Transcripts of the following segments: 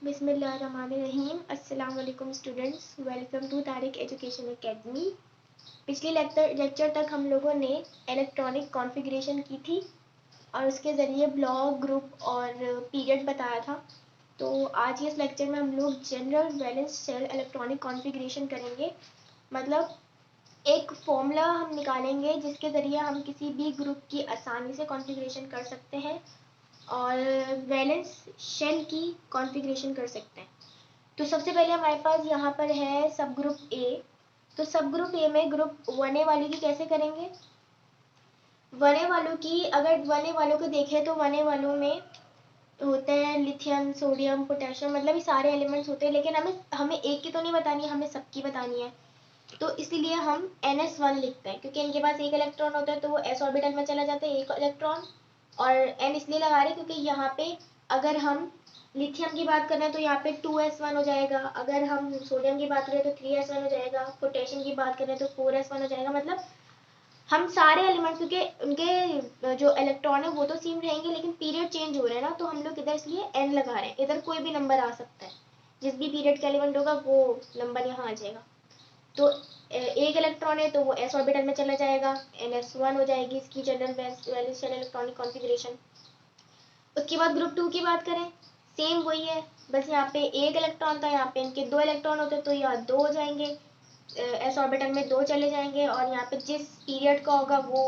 बिस्मिल्लाहिर्रहमानिर्रहीम। अस्सलाम वालेकुम students, welcome to Tariq education academy. पिछले लेक्चर तक हम लोगों ने इलेक्ट्रॉनिक कॉन्फ़िगरेशन की थी और उसके ज़रिए ब्लॉक, ग्रुप और पीरियड बताया था। तो आज इस लेक्चर में हम लोग general valence shell electronic configuration करेंगे। मतलब एक फॉर्मूला हम निकालेंगे जिसके ज़रिए हम किसी भी ग्रुप की आसानी से कॉन्फ़िगरेशन कर सकते हैं और वैलेंस शेल की कॉन्फ़िगरेशन कर सकते हैं। तो सबसे पहले हमारे पास यहाँ पर है सब ग्रुप ए। तो सब ग्रुप ए में ग्रुप 1A वालों की कैसे करेंगे? 1A वालों की, अगर 1A वालों को देखें तो 1A वालों में होते हैं लिथियम, सोडियम, पोटेशियम, मतलब ये सारे एलिमेंट्स होते हैं, लेकिन हमें एक की तो नहीं बतानी है, हमें सबकी बतानी है। तो इसीलिए हम NS1 लिखते हैं, क्योंकि इनके पास एक इलेक्ट्रॉन होता है तो वो s ऑर्बिटल में चला जाता है एक इलेक्ट्रॉन। और n इसलिए लगा रहे क्योंकि यहाँ पे अगर हम लिथियम की बात करें तो यहाँ पे 2s1 हो जाएगा, अगर हम सोडियम की बात करें तो 3s1 हो जाएगा, पोटेशियम की बात करें तो 4s1 हो जाएगा। मतलब हम सारे एलिमेंट्स, क्योंकि उनके जो इलेक्ट्रॉन है वो तो सेम रहेंगे लेकिन पीरियड चेंज हो रहे हैं ना, तो हम लोग इधर इसलिए n लगा रहे हैं। इधर कोई भी नंबर आ सकता है, जिस भी पीरियड का एलिमेंट होगा वो नंबर यहाँ आ जाएगा। तो एक इलेक्ट्रॉन है तो वो s ऑर्बिटल में चला जाएगा, NS1 हो जाएगी इसकी general valence shell electronic configuration. उसके बाद ग्रुप 2 की बात करें, सेम वही है, बस यहाँ पे एक इलेक्ट्रॉन था, यहाँ पे इनके 2 इलेक्ट्रॉन होते तो यहाँ 2 हो जाएंगे, s ऑर्बिटल में 2 चले जाएंगे और यहाँ पे जिस पीरियड का होगा वो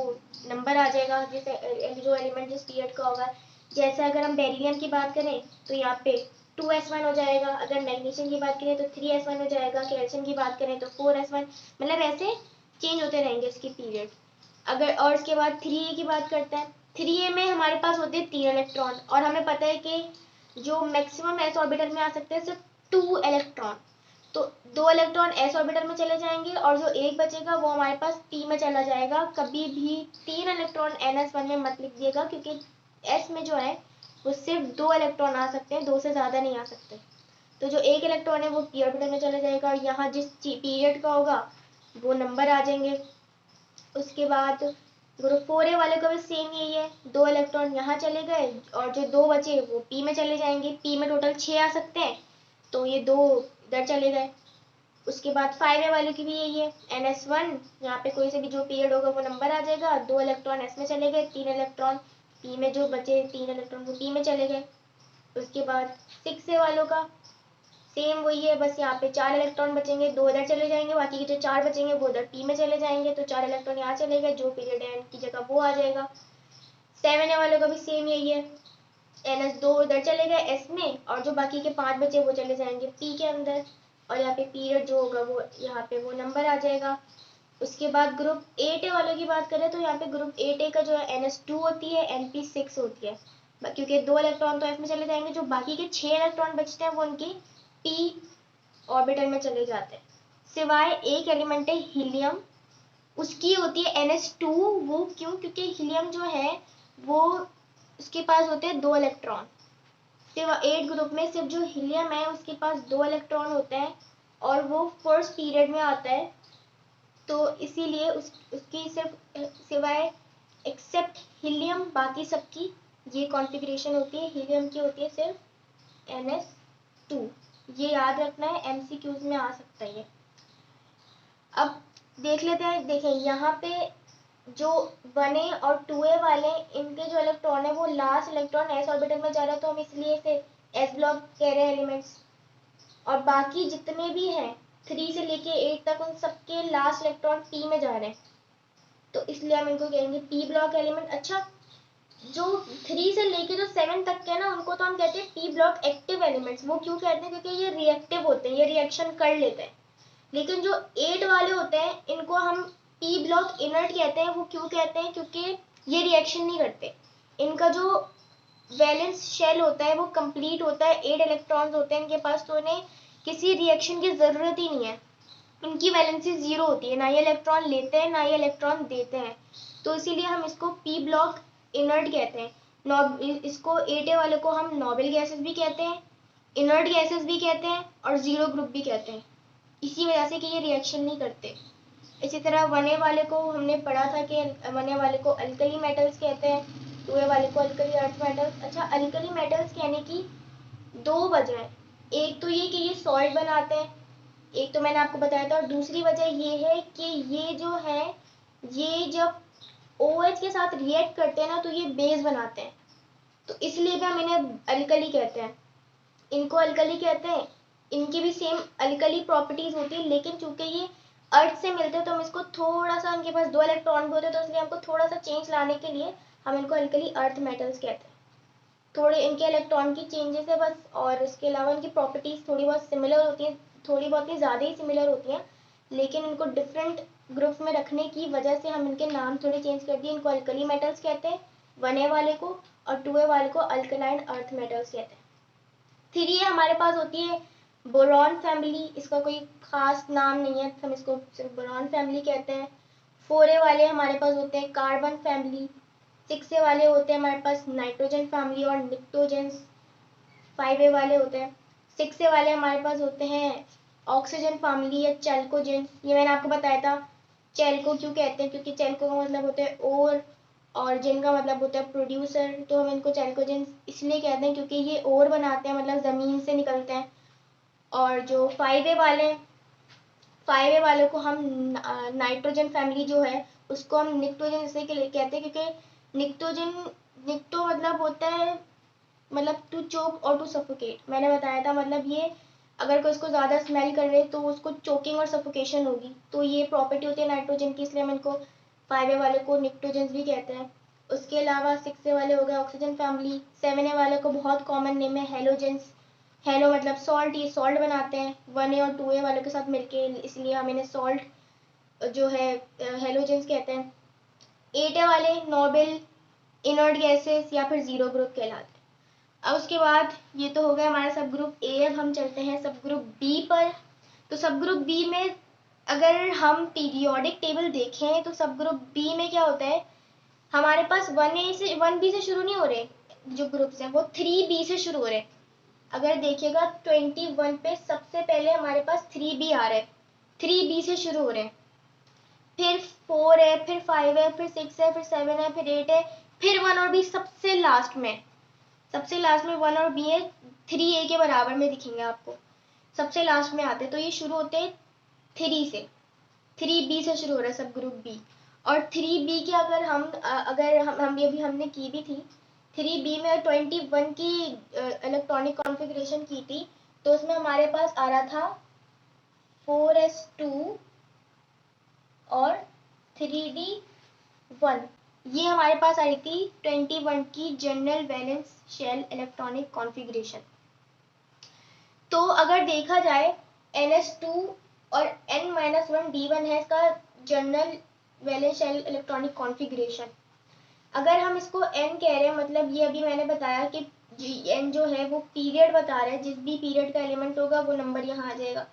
नंबर आ जाएगा, जो एलिमेंट जिस पीरियड का होगा। जैसे अगर हम बेरिलियम की बात करें तो यहाँ पे 2s1 हो जाएगा, अगर मैग्नीशियम की बात करें तो 3s1 हो जाएगा, कैल्शियम की बात करें तो 4s1, मतलब ऐसे चेंज होते रहेंगे इसके पीरियड। अगर और इसके बाद 3A की बात करते हैं, 3A में हमारे पास होते हैं 3 इलेक्ट्रॉन और हमें पता है कि जो मैक्सिमम s ऑर्बिटल में आ सकते हैं सिर्फ 2 इलेक्ट्रॉन। तो 2 इलेक्ट्रॉन s ऑर्बिटल में चले जाएंगे और जो एक बचेगा वो हमारे पास p में चला जाएगा। कभी भी 3 इलेक्ट्रॉन NS1 में मत लिख दिएगा, क्योंकि s में जो है वो सिर्फ 2 इलेक्ट्रॉन आ सकते हैं, 2 से ज़्यादा नहीं आ सकते। तो जो एक इलेक्ट्रॉन है वो p ऑर्बिटल में चला जाएगा और यहाँ जिस पीरियड का होगा वो नंबर आ जाएंगे। उसके बाद ग्रुप 4A वाले का भी सेम यही है, 2 इलेक्ट्रॉन यहाँ चले गए और जो 2 बचे वो p में चले जाएंगे। p में टोटल 6 आ सकते हैं तो ये 2 इधर चले गए। उसके बाद 5A वाले की भी यही है, NS1, यहाँ पे कोई से भी जो पीरियड होगा वो नंबर आ जाएगा, 2 इलेक्ट्रॉन s में चले गए, 3 इलेक्ट्रॉन p में, जो बचे 3 इलेक्ट्रॉन वो p में चले गए। उसके बाद 6A वालों का सेम वही है, बस यहाँ पे 4 इलेक्ट्रॉन बचेंगे, 2 इधर चले जाएंगे, बाकी के जो 4 बचेंगे वो इधर p में चले जाएंगे, तो 4 इलेक्ट्रॉन यहाँ चले गए, जो पीरियड है n की जगह वो आ जाएगा। 7A वालों का भी सेम यही है, NS2 इधर चले गए s में और जो बाकी के 5 बचे वो चले जाएंगे p के अंदर और यहाँ पे पीरियड जो होगा वो यहाँ पे वो नंबर आ जाएगा। उसके बाद ग्रुप 8A वालों की बात करें तो यहाँ पे ग्रुप 8A का जो है NS2 होती है, NP6 होती है, क्योंकि 2 इलेक्ट्रॉन तो s में चले जाएंगे, जो बाकी के 6 इलेक्ट्रॉन बचते हैं वो उनकी p ऑर्बिटल में चले जाते हैं। सिवाय एक एलिमेंट है हीलियम, उसकी होती है NS2। वो क्यों? क्योंकि हीलियम जो है वो उसके पास होते हैं 2 इलेक्ट्रॉन। सिर्फ 8 ग्रुप में सिर्फ जो हीलियम है उसके पास 2 इलेक्ट्रॉन होते हैं और वो फर्स्ट पीरियड में आता है, तो इसीलिए उसकी सिर्फ सिवाय एक्सेप्ट हीलियम बाकी सबकी ये कॉन्फ़िगरेशन होती है। हीलियम की होती है सिर्फ NS2, ये याद रखना है, MCQs में आ सकता है ये। अब देख लेते हैं, देखें यहाँ पे जो 1A और 2A वाले, इनके जो इलेक्ट्रॉन है वो लास्ट इलेक्ट्रॉन s ऑर्बिटल में जा रहा है, तो हम इसलिए इसे s ब्लॉक कह रहे हैं एलिमेंट्स। और बाकी जितने भी हैं 3 से लेके 8 तक, उन सबके लास्ट इलेक्ट्रॉन p में जा रहे हैं, तो इसलिए हम इनको कहेंगे p ब्लॉक एलिमेंट। अच्छा, जो 3 से लेके जो 7 तक के ना, उनको तो हम कहते हैं p ब्लॉक एक्टिव एलिमेंट्स। वो क्यों कहते हैं? क्योंकि ये रिएक्टिव होते हैं, ये रिएक्शन कर लेते हैं। लेकिन जो 8 वाले होते हैं इनको हम p ब्लॉक इनर्ट कहते हैं। वो क्यों कहते हैं? क्योंकि ये रिएक्शन नहीं करते, इनका जो वैलेंस शेल होता है वो कंप्लीट होता है, 8 इलेक्ट्रॉन्स होते हैं इनके पास, तो इन्हें किसी रिएक्शन की ज़रूरत ही नहीं है, इनकी वैलेंसी 0 होती है, ना ये इलेक्ट्रॉन लेते हैं ना ये इलेक्ट्रॉन देते हैं, तो इसीलिए हम इसको p ब्लॉक इनर्ट कहते हैं। इसको 8A वाले को हम नोबल गैसेस भी कहते हैं, इनर्ट गैसेस भी कहते हैं और जीरो ग्रुप भी कहते हैं, इसी वजह से कि ये रिएक्शन नहीं करते। इसी तरह 1A वाले को हमने पढ़ा था कि 1A वाले को अल्कली मेटल्स कहते हैं, 2A वाले को अल्कली अर्थ मेटल्स। अच्छा, अल्कली मेटल्स कहने की दो वजह है। एक तो ये कि ये सॉल्ट बनाते हैं, एक तो मैंने आपको बताया था, और दूसरी वजह ये है कि ये जो है ये जब OH के साथ रिएक्ट करते हैं ना तो ये बेस बनाते हैं, तो इसलिए भी हम इन्हें अल्कली कहते हैं, इनको अल्कली कहते हैं। इनकी भी सेम अल्कली प्रॉपर्टीज होती है, लेकिन चूंकि ये अर्थ से मिलते हैं तो हम इसको थोड़ा सा, इनके पास 2 इलेक्ट्रॉन भी होते हैं तो इसलिए हमको थोड़ा सा चेंज लाने के लिए हम इनको अल्कली अर्थ मेटल्स कहते हैं। थोड़े इनके इलेक्ट्रॉन की चेंजेस है बस, और इसके अलावा इनकी प्रॉपर्टीज थोड़ी बहुत सिमिलर होती हैं, थोड़ी बहुत नहीं, ज़्यादा ही सिमिलर होती हैं, लेकिन इनको डिफरेंट ग्रुप्स में रखने की वजह से हम इनके नाम थोड़े चेंज कर दिए। इनको अल्कली मेटल्स कहते हैं 1A वाले को, और 2A वाले को अल्कलाइन अर्थ मेटल्स कहते हैं। 3A हमारे पास होती है बोरॉन फैमिली, इसका कोई खास नाम नहीं है, हम इसको सिर्फ बोरॉन फैमिली कहते हैं। 4A वाले हमारे पास होते हैं कार्बन फैमिली। 6A वाले होते हैं हमारे पास नाइट्रोजन फैमिली और निक्टोजेंस। 5A वाले होते हैं, 6A वाले हमारे पास होते हैं ऑक्सीजन फैमिली या चैल्कोजेंस। ये मैंने आपको बताया था चैल्को क्यों कहते हैं, क्योंकि चैल्को का मतलब होता है और जिनका मतलब होता है प्रोड्यूसर, तो हम इनको चैल्कोजेंस इसलिए कहते हैं क्योंकि ये ओर बनाते हैं, मतलब ज़मीन से निकलते हैं। और जो 5A वाले 5A वालों को हम नाइट्रोजन फैमिली जो है उसको हम निक्टोजन इसलिए कहते हैं क्योंकि निक्टो मतलब होता है मतलब टू चोक और टू सफोकेट। मैंने बताया था मतलब ये अगर कोई इसको ज़्यादा स्मेल कर रहे तो उसको चोकिंग और सफोकेशन होगी, तो ये प्रॉपर्टी होती है नाइट्रोजन की, इसलिए हम इनको 5A वाले को निक्टोजेंस भी कहते हैं। उसके अलावा 6A वाले हो गए ऑक्सीजन फैमिली। 7A वाले को बहुत कॉमन नेम है हेलोजेंस। हेलो मतलब सॉल्ट, ये सॉल्ट बनाते हैं 1A और 2A वालों के साथ मिलके, इसलिए हम इन्हें सॉल्ट जो है हेलोजेंस कहते हैं। 8A वाले नोबेल इनर्ट गैसेस या फिर जीरो ग्रुप कहलाते हैं। अब उसके बाद ये तो हो गया हमारा सब ग्रुप ए। अब हम चलते हैं सब ग्रुप बी पर। तो सब ग्रुप बी में अगर हम पीरियोडिक टेबल देखें तो सब ग्रुप बी में क्या होता है, हमारे पास 1A से 1B से शुरू नहीं हो रहे, जो ग्रुप्स हैं वो 3B से शुरू हो रहे। अगर देखिएगा 21 पे सबसे पहले हमारे पास 3B आ रहा है, 3B से शुरू हो रहे हैं, फिर 4 है, फिर 5 है, फिर 6 है, फिर 7 है, फिर 8 है, फिर 1 और B सबसे लास्ट में 1 और B है 3A के बराबर में दिखेंगे आपको, सबसे लास्ट में आते हैं। तो ये शुरू होते हैं 3 से, 3B से शुरू हो रहा है सब ग्रुप बी। और 3B की अगर हम ये भी हमने की भी थी 3B में 21 की इलेक्ट्रॉनिक कॉन्फ़िगरेशन की थी, तो उसमें हमारे पास आ रहा था 4s2 और 3d1। ये हमारे पास आई थी 21 की general valence shell electronic configuration. तो अगर देखा जाए NS2 और N-1D1 है इसका general valence shell electronic configuration. अगर हम इसको N कह रहे हैं, मतलब ये अभी मैंने बताया कि N जो है वो पीरियड बता रहा है, जिस भी पीरियड का एलिमेंट होगा वो नंबर यहाँ आ जाएगा।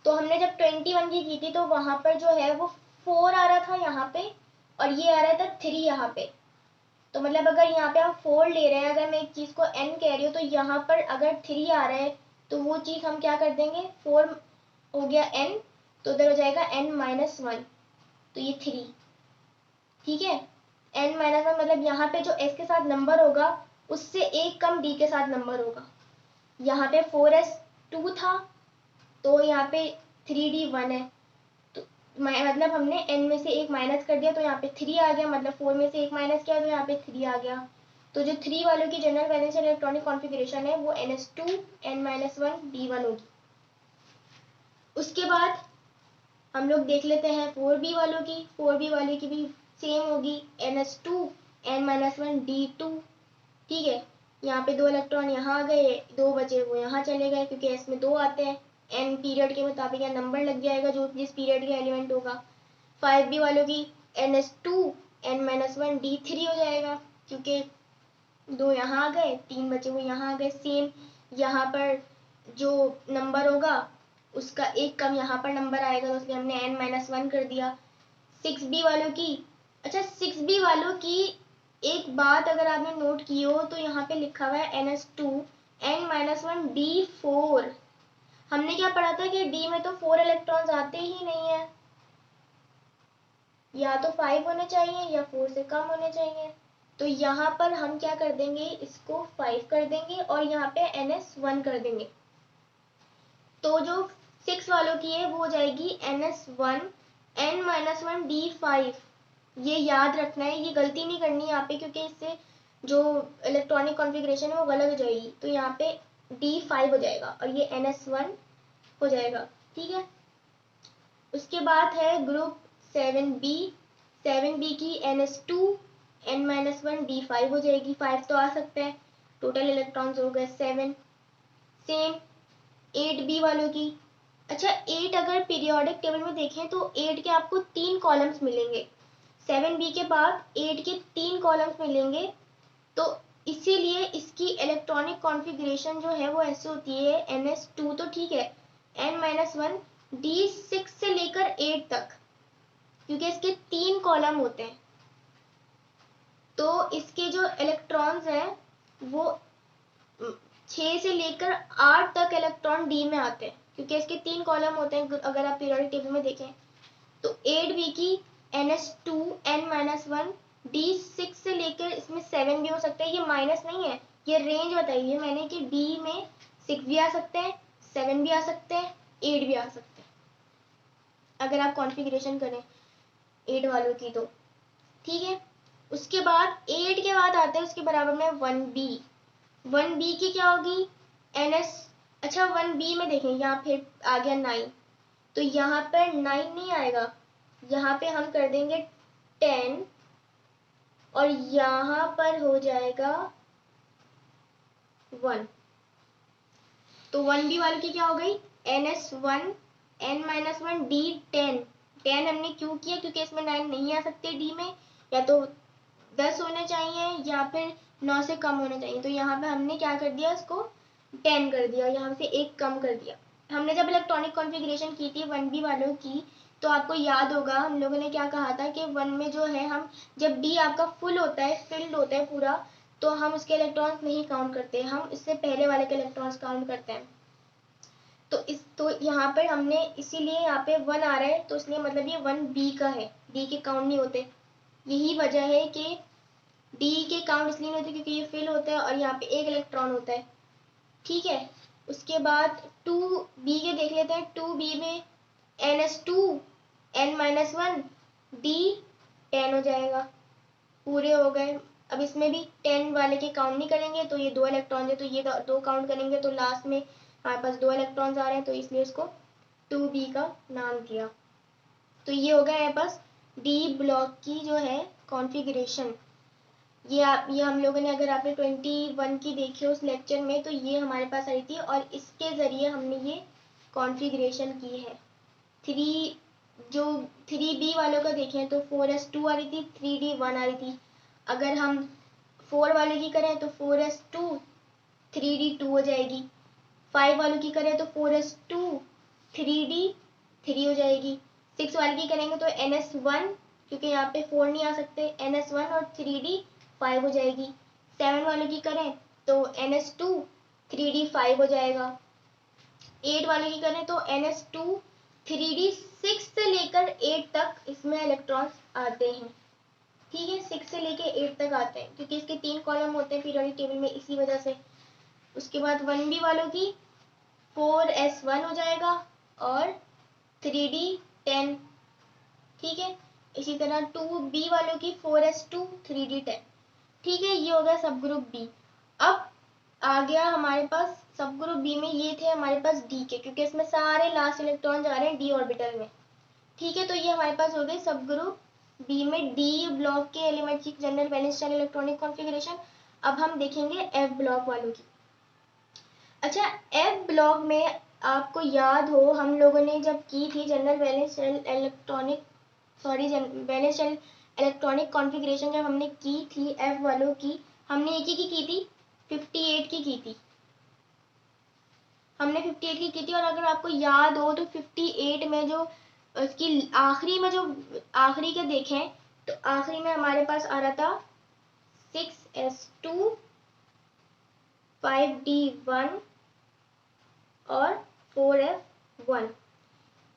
तो हमने जब 21 की थी तो वहाँ पर जो है वो 4 आ रहा था यहाँ पे, और ये आ रहा था 3 यहाँ पे। तो मतलब अगर यहाँ पे हम 4 ले रहे हैं, अगर मैं एक चीज़ को N कह रही हूँ तो यहाँ पर अगर 3 आ रहा है तो वो चीज़ हम क्या कर देंगे, 4 हो गया N, तो उधर हो जाएगा N-1, तो ये 3, ठीक है। N-1 मतलब यहाँ पे जो S के साथ नंबर होगा उससे एक कम D के साथ नंबर होगा। यहाँ पे 4s2 था तो यहाँ पे 3d1 है, तो मतलब हमने n में से एक माइनस कर दिया तो यहाँ पे 3 आ गया, मतलब 4 में से एक माइनस किया तो यहाँ पे 3 आ गया। तो जो 3 वालों की जनरल वैलेंस इलेक्ट्रॉनिक कॉन्फ़िगरेशन है वो NS2 N-1 D1 होगी। उसके बाद हम लोग देख लेते हैं 4B वालों की। 4B वाले की भी सेम होगी NS2 N-1 D2, ठीक है। यहाँ पे 2 इलेक्ट्रॉन यहाँ आ गए, 2 बचे वो यहाँ चले गए क्योंकि S में 2 आते हैं, N पीरियड के मुताबिक यहाँ नंबर लग जाएगा जो जिस पीरियड का एलिमेंट होगा। 5B वालों की NS2 N-1 D3 हो जाएगा क्योंकि 2 यहाँ आ गए, 3 बचे वो यहाँ आ गए। सेम यहाँ पर जो नंबर होगा उसका एक कम यहाँ पर नंबर आएगा, तो इसलिए हमने N-1 कर दिया। 6B वालों की, अच्छा 6B वालों की एक बात अगर आपने नोट की हो तो यहाँ पे लिखा हुआ है NS2 N-1 D4। हमने क्या पढ़ा था कि D में तो 4 इलेक्ट्रॉन्स आते ही नहीं है, या तो 5 होने चाहिए या 4 से कम होने चाहिए। तो यहाँ पर हम क्या कर देंगे, इसको 5 कर देंगे और यहाँ पे NS1 कर देंगे। तो जो 6 वालों की है वो हो जाएगी NS1 N-1 D5। ये याद रखना है, ये गलती नहीं करनी है यहाँ पे, क्योंकि इससे जो इलेक्ट्रॉनिक कॉन्फ़िगरेशन है वो गलत हो जाएगी। तो यहाँ पे D5 हो जाएगा और ये NS1 हो जाएगा, ठीक है। उसके बाद है ग्रुप 7B। 7B की NS2 N-1 D5 हो जाएगी, 5 तो आ सकता है, टोटल इलेक्ट्रॉन्स हो गए 7। सेम 8B वालों की। अच्छा 8 अगर पीरियोडिक टेबल में देखें तो 8 के आपको 3 कॉलम्स मिलेंगे, 7B के बाद 8 के 3 कॉलम्स मिलेंगे। तो इसीलिए इसकी इलेक्ट्रॉनिक कॉन्फ़िगरेशन जो है वो ऐसे होती है, NS2 तो ठीक है, N-1 D6 से लेकर 8 तक, क्योंकि इसके 3 कॉलम होते हैं। तो इसके जो इलेक्ट्रॉन्स हैं वो 6 से लेकर 8 तक इलेक्ट्रॉन डी में आते हैं, क्योंकि इसके 3 कॉलम होते हैं अगर आप पीरियोडिक टेबल में देखें। तो 8B की NS2 N-1 D6 से लेकर इसमें 7 भी हो सकता है, ये माइनस नहीं है, ये रेंज बताइए मैंने कि D में 6 भी आ सकते हैं, 7 भी आ सकते हैं, 8 भी आ सकते हैं, अगर आप कॉन्फ़िगरेशन करें 8 वालों की तो, ठीक है। उसके बाद 8 के बाद आते हैं उसके बराबर में 1B। 1B की क्या होगी NS। अच्छा 1B में देखें, यहाँ फिर आ गया 9, तो यहाँ पर 9 नहीं आएगा, यहाँ पे हम कर देंगे 10 और यहाँ पर हो जाएगा 1। तो 1B वाले की क्या हो गई NS1 N-1 D10। 10 हमने क्यों किया, क्योंकि इसमें 9 नहीं आ सकते डी में, या तो 10 होने चाहिए या फिर 9 से कम होने चाहिए। तो यहाँ पे हमने क्या कर दिया, इसको 10 कर दिया, यहाँ से एक कम कर दिया। हमने जब इलेक्ट्रॉनिक कॉन्फ़िगरेशन की थी 1B वालों की, तो आपको याद होगा हम लोगों ने क्या कहा था कि 1 में जो है, हम जब डी आपका फुल होता है, फिल्ड होता है पूरा, तो हम उसके इलेक्ट्रॉन्स नहीं काउंट करते, हम इससे पहले वाले के इलेक्ट्रॉन्स काउंट करते हैं। तो यहाँ पर हमने इसीलिए यहाँ पे 1 आ रहा है, तो इसलिए मतलब ये 1B का है, डी के काउंट नहीं होते। यही वजह है कि डी के काउंट इसलिए नहीं होते क्योंकि ये फिल होता है और यहाँ पे एक इलेक्ट्रॉन होता है, ठीक है। उसके बाद 2B के देख लेते हैं। 2B में NS2 N-1 D10 हो जाएगा, पूरे हो गए। अब इसमें भी 10 वाले के काउंट नहीं करेंगे, तो ये 2 इलेक्ट्रॉन है, तो ये दो काउंट करेंगे, तो लास्ट में हमारे पास 2 इलेक्ट्रॉन्स आ रहे हैं, तो इसलिए इसको 2B का नाम दिया। तो ये हो गया हमारे पास डी ब्लॉक की जो है कॉन्फ़िगरेशन। ये हम लोगों ने, अगर आपने 21 की देखी उस लेक्चर में, तो ये हमारे पास आई थी और इसके ज़रिए हमने ये कॉन्फ़िगरेशन की है। 3B वालों का देखें तो 4s2 आ रही थी, 3d1 आ रही थी। अगर हम 4 वाले की करें तो 4s2 3d2 हो जाएगी। 5 वालों की करें तो 4s2 3d3 हो जाएगी। 6 वाले की करेंगे तो NS1, क्योंकि यहाँ पे 4 नहीं आ सकते, NS1 और 3d5 हो जाएगी। 7 वालों की करें तो NS2 3d5 हो जाएगा। 8 वाले की करें तो NS2 3d6 से लेकर 8 तक इसमें इलेक्ट्रॉन्स आते हैं, ठीक है। 6 से लेकर 8 तक आते हैं, क्योंकि इसके 3 कॉलम होते हैं पीरियोडिक टेबल में, इसी वजह से। उसके बाद 1B वालों की 4s1 हो जाएगा और 3d10, ठीक है। इसी तरह 2B वालों की 4s2 3d10, ठीक है। ये हो गया सब ग्रुप बी। अब आ गया हमारे पास सब ग्रुप बी में, ये थे हमारे पास डी के, क्योंकि इसमें सारे लास्ट इलेक्ट्रॉन जा रहे हैं डी ऑर्बिटल में, ठीक है। तो ये हमारे पास हो गए सब ग्रुप बी में डी ब्लॉक के एलिमेंट की general valence shell electronic configuration. अब हम देखेंगे एफ ब्लॉक वालों की। अच्छा एफ ब्लॉक में आपको याद हो, हम लोगों ने जब की थी general valence shell electronic, valence shell electronic configuration, जब हमने की थी एफ वालों की, हमने एक ही की थी, 58 की थी, हमने 58 की थी। और अगर आपको याद हो तो 58 में जो इसकी आखिरी में, जो आखिरी के देखें तो आखिरी में हमारे पास आ रहा था 6s2 5d1 और 4f1,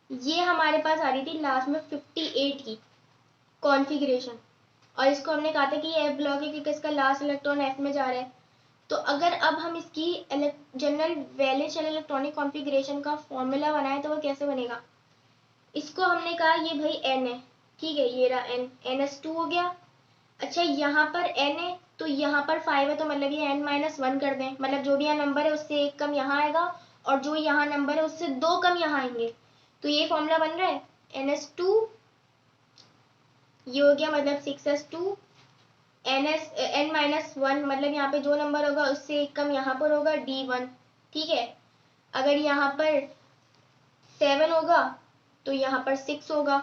ये हमारे पास आ रही थी लास्ट में 58 की कॉन्फ़िगरेशन। और इसको हमने कहा था कि एफ ब्लॉक है क्योंकि इसका लास्ट इलेक्ट्रॉन एफ में जा रहा है। तो अगर अब हम इसकी general valence shell electronic configuration का फॉर्मूला बनाए तो वो कैसे बनेगा? इसको हमने कहा ये भाई n है, ठीक है, ये रहा n, ns2 हो गया। अच्छा यहाँ पर n है तो यहाँ पर 5 है, तो मतलब ये n-1 कर दें, मतलब जो भी यहाँ नंबर है उससे एक कम यहाँ आएगा और जो यहाँ नंबर है उससे दो कम यहाँ आएंगे। तो ये फॉर्मूला बन रहा है ns2, ये हो गया मतलब 6s2, n-1 मतलब यहाँ पे जो नंबर होगा उससे एक कम यहाँ पर होगा d1, ठीक है। अगर यहाँ पर 7 होगा तो यहाँ पर 6 होगा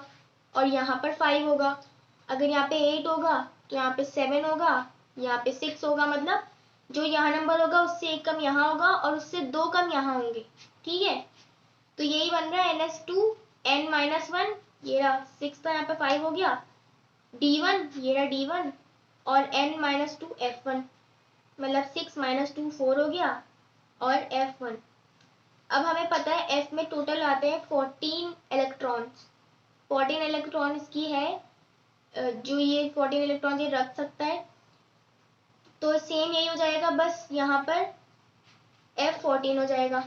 और यहाँ पर 5 होगा। अगर यहाँ पे 8 होगा तो यहाँ पे 7 होगा, यहाँ पे 6 होगा, मतलब जो यहाँ नंबर होगा उससे एक कम यहाँ होगा और उससे दो कम यहाँ होंगे, ठीक है। तो यही बन रहा है ns2 n-1, ये रहा 6 था, यहाँ पे 5 हो गया, d1 ये रहा d1 और n-2 f1, मतलब 6 - 2 4 हो गया और f1। अब हमें पता है f में टोटल आते हैं 14 इलेक्ट्रॉन्स, 14 इलेक्ट्रॉन इसकी है, जो ये 14 इलेक्ट्रॉन ये रख सकता है। तो सेम यही हो जाएगा, बस यहाँ पर f14 हो जाएगा,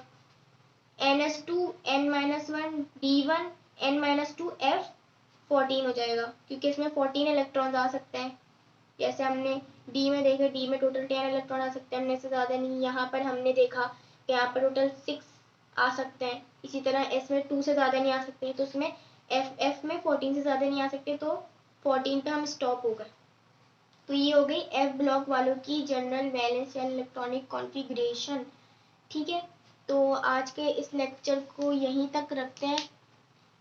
ns2 n-1 d1 n-2 f14 हो जाएगा, क्योंकि इसमें 14 इलेक्ट्रॉन आ सकते हैं। जैसे हमने डी में देखे, डी में टोटल 10 इलेक्ट्रॉन आ सकते हैं, हमने से ज़्यादा नहीं। यहाँ पर हमने देखा कि यहाँ पर टोटल 6 आ सकते हैं। इसी तरह एस में 2 से ज़्यादा नहीं आ सकते, तो उसमें एफ में 14 से ज़्यादा नहीं आ सकते, तो 14 पे हम स्टॉप हो गए। तो ये हो गई एफ ब्लॉक वालों की जनरल वैलेंस या इलेक्ट्रॉनिक कॉन्फ़िगरेशन, ठीक है। तो आज के इस लेक्चर को यहीं तक रखते हैं,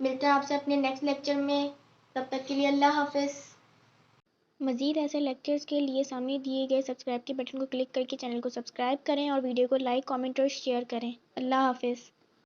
मिलते हैं आपसे अपने नेक्स्ट लेक्चर में, तब तक के लिए अल्लाह हाफिज़। मज़ीद ऐसे लेक्चर्स के लिए सामने दिए गए सब्सक्राइब के बटन को क्लिक करके चैनल को सब्सक्राइब करें और वीडियो को लाइक, कमेंट और शेयर करें। अल्लाह हाफिज़।